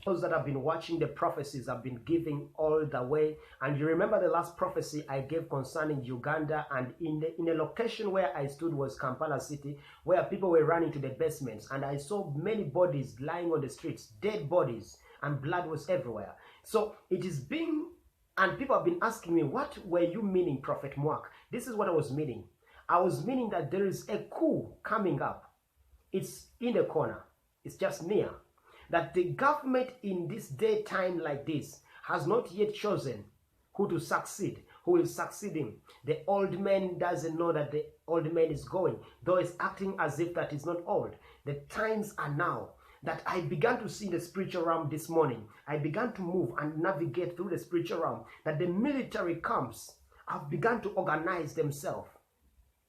Those that have been watching the prophecies I've been giving all the way, and you remember the last prophecy I gave concerning Uganda, and in a location where I stood was Kampala City, where people were running to the basements, and I saw many bodies lying on the streets, dead bodies, and blood was everywhere. So it is being, and people have been asking me, what were you meaning, Prophet Mwaka? This is what I was meaning. I was meaning that there is a coup coming up. It's in the corner. It's just near. That the government in this daytime like this has not yet chosen who to succeed, who will succeed him. The old man doesn't know that the old man is going, though it's acting as if that is not old. The times are now that I began to see the spiritual realm this morning. I began to move and navigate through the spiritual realm, that the military camps have begun to organize themselves.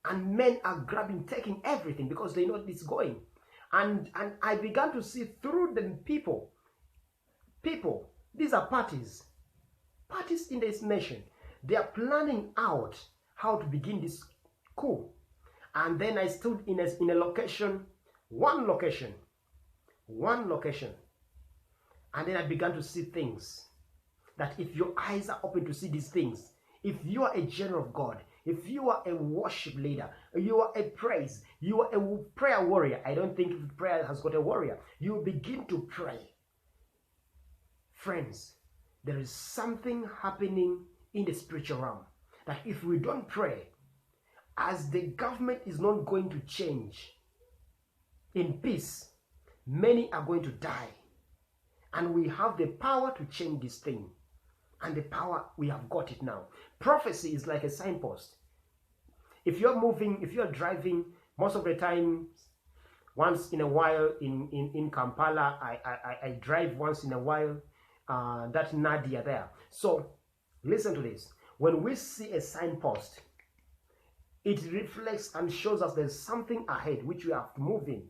And men are grabbing, taking everything because they know it's going. And I began to see through the people, these are parties in this nation. They are planning out how to begin this coup. And then I stood in a location, one location. And then I began to see things. That if your eyes are open to see these things, if you are a general of God, if you are a worship leader, you are a praise, you are a prayer warrior. I don't think prayer has got a warrior. You begin to pray. Friends, there is something happening in the spiritual realm. That if we don't pray, as the government is not going to change in peace, many are going to die. And we have the power to change this thing. And the power, we have got it now. Prophecy is like a signpost. If you're moving, if you're driving, most of the time, once in a while in Kampala, I drive once in a while, that Nadia there. So listen to this. When we see a signpost, it reflects and shows us there's something ahead which we have to move in.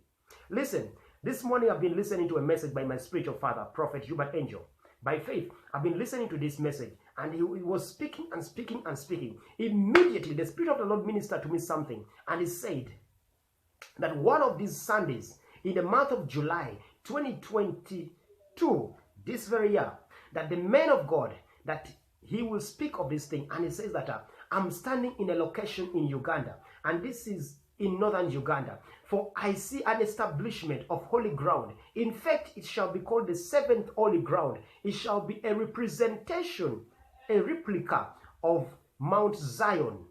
Listen, this morning I've been listening to a message by my spiritual father, Prophet Hubert Angel. By faith, I've been listening to this message, and he was speaking and speaking and speaking. Immediately, the Spirit of the Lord ministered to me something, and he said that one of these Sundays, in the month of July 2022, this very year, that the man of God, that he will speak of this thing, and he says that I'm standing in a location in Uganda, and this is in northern Uganda, for I see an establishment of holy ground. In fact, it shall be called the 7th holy ground. It shall be a representation, a replica of Mount Zion.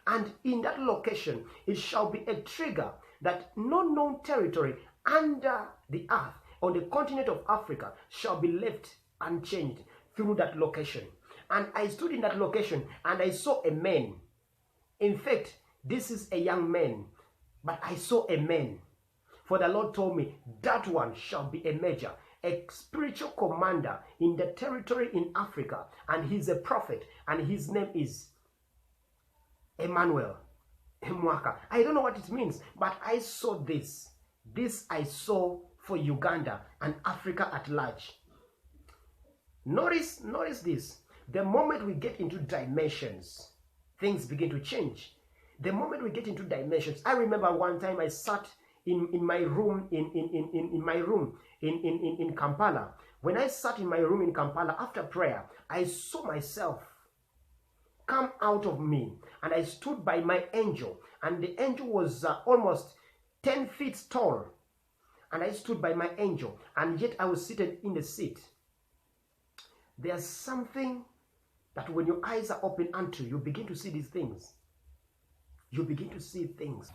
And in that location, it shall be a trigger that no known territory under the earth on the continent of Africa shall be left unchanged through that location. And I stood in that location and I saw a man. In fact, this is a young man, but I saw a man. For the Lord told me, that one shall be a major, a spiritual commander in the territory in Africa. And he's a prophet, and his name is Emmanuel Mwaka. I don't know what it means, but I saw this. This I saw for Uganda and Africa at large. Notice this. The moment we get into dimensions, things begin to change. The moment we get into dimensions, I remember one time I sat in my room in Kampala. When I sat in my room in Kampala after prayer, I saw myself come out of me, and I stood by my angel, and the angel was almost 10 feet tall, and I stood by my angel, and yet I was seated in the seat. There's something that when your eyes are open unto, you begin to see these things. You begin to see things.